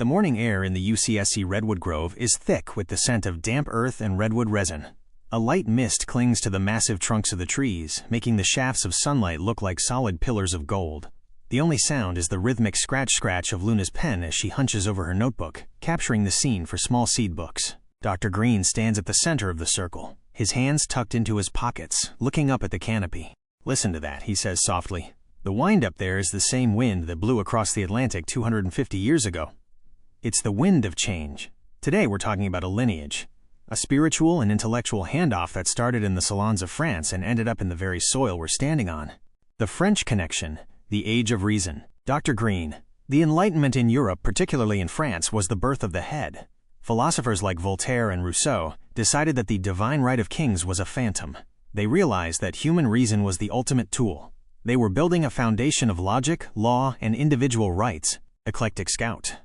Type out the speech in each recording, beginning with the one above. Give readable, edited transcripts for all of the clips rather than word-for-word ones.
The morning air in the UCSC Redwood Grove is thick with the scent of damp earth and redwood resin. A light mist clings to the massive trunks of the trees, making the shafts of sunlight look like solid pillars of gold. The only sound is the rhythmic scratch-scratch of Luna's pen as she hunches over her notebook, capturing the scene for small seed books. Dr. Green stands at the center of the circle, his hands tucked into his pockets, looking up at the canopy. "Listen to that," he says softly. "The wind up there is the same wind that blew across the Atlantic 250 years ago. It's the wind of change. Today we're talking about a lineage, a spiritual and intellectual handoff that started in the salons of France and ended up in the very soil we're standing on. The French connection, the age of reason. Dr. Green, the Enlightenment in Europe, particularly in France, was the birth of the head. Philosophers like Voltaire and Rousseau decided that the divine right of kings was a phantom. They realized that human reason was the ultimate tool. They were building a foundation of logic, law, and individual rights, eclectic scout.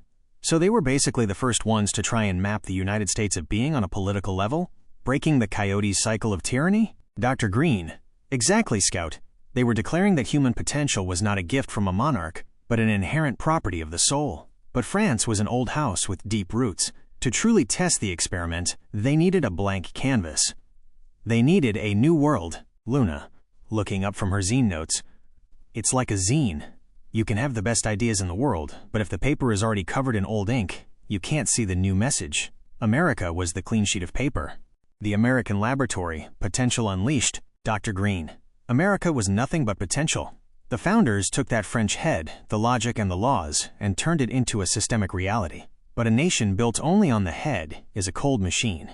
So they were basically the first ones to try and map the United States of being on a political level, breaking the coyote's cycle of tyranny? Dr. Green, exactly, Scout. They were declaring that human potential was not a gift from a monarch, but an inherent property of the soul. But France was an old house with deep roots. To truly test the experiment, they needed a blank canvas. They needed a new world. Luna, looking up from her zine notes. It's like a zine. You can have the best ideas in the world, but if the paper is already covered in old ink, you can't see the new message. America was the clean sheet of paper. The American laboratory, potential unleashed. Dr. Green. America was nothing but potential. The founders took that French head, the logic and the laws, and turned it into a systemic reality. But a nation built only on the head is a cold machine.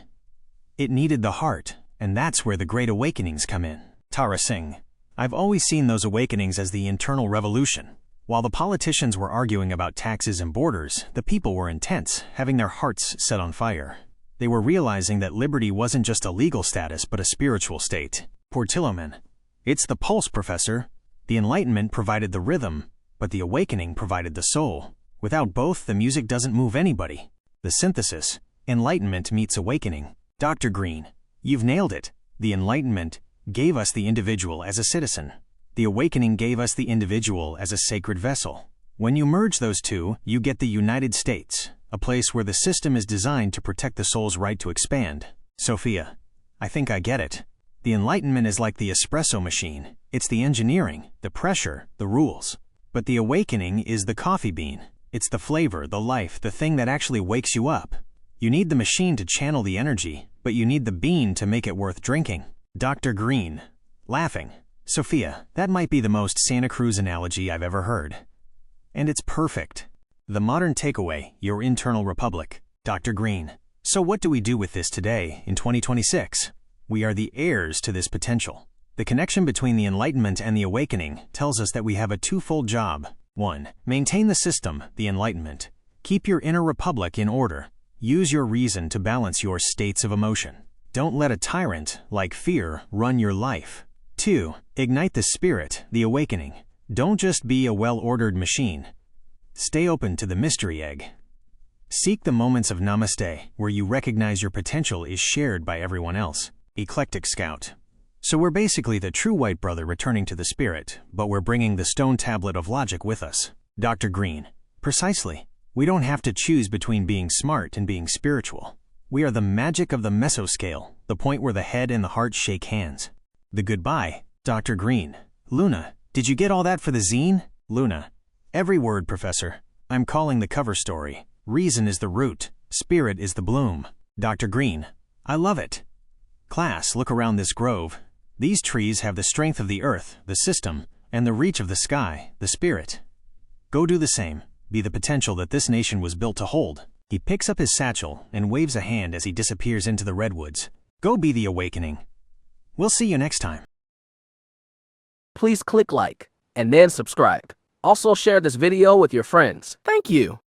It needed the heart, and that's where the Great Awakenings come in. Tara Singh. I've always seen those awakenings as the internal revolution. While the politicians were arguing about taxes and borders, the people were intense, having their hearts set on fire. They were realizing that liberty wasn't just a legal status but a spiritual state. Portilloman. It's the pulse, Professor. The Enlightenment provided the rhythm, but the awakening provided the soul. Without both, the music doesn't move anybody. The synthesis. Enlightenment meets awakening. Dr. Green. You've nailed it. The Enlightenment gave us the individual as a citizen. The awakening gave us the individual as a sacred vessel. When you merge those two, you get the United States, a place where the system is designed to protect the soul's right to expand. Sophia. I think I get it. The Enlightenment is like the espresso machine. It's the engineering, the pressure, the rules. But the awakening is the coffee bean. It's the flavor, the life, the thing that actually wakes you up. You need the machine to channel the energy, but you need the bean to make it worth drinking. Dr. Green. Laughing. Sophia, that might be the most Santa Cruz analogy I've ever heard. And it's perfect. The modern takeaway, your internal republic. Dr. Green. So what do we do with this today, in 2026? We are the heirs to this potential. The connection between the Enlightenment and the awakening tells us that we have a twofold job. 1. Maintain the system, the Enlightenment. Keep your inner republic in order. Use your reason to balance your states of emotion. Don't let a tyrant, like fear, run your life. 2. Ignite the spirit, the awakening. Don't just be a well-ordered machine. Stay open to the mystery egg. Seek the moments of namaste, where you recognize your potential is shared by everyone else. Eclectic Scout. So we're basically the true white brother returning to the spirit, but we're bringing the stone tablet of logic with us. Dr. Green. Precisely. We don't have to choose between being smart and being spiritual. We are the magic of the mesoscale, the point where the head and the heart shake hands. The goodbye. Dr. Green. Luna, did you get all that for the zine? Luna. Every word, Professor. I'm calling the cover story. Reason is the root. Spirit is the bloom. Dr. Green. I love it. Class, look around this grove. These trees have the strength of the earth, the system, and the reach of the sky, the spirit. Go do the same. Be the potential that this nation was built to hold. He picks up his satchel and waves a hand as he disappears into the redwoods. Go be the awakening. We'll see you next time. Please click like and then subscribe. Also share this video with your friends. Thank you.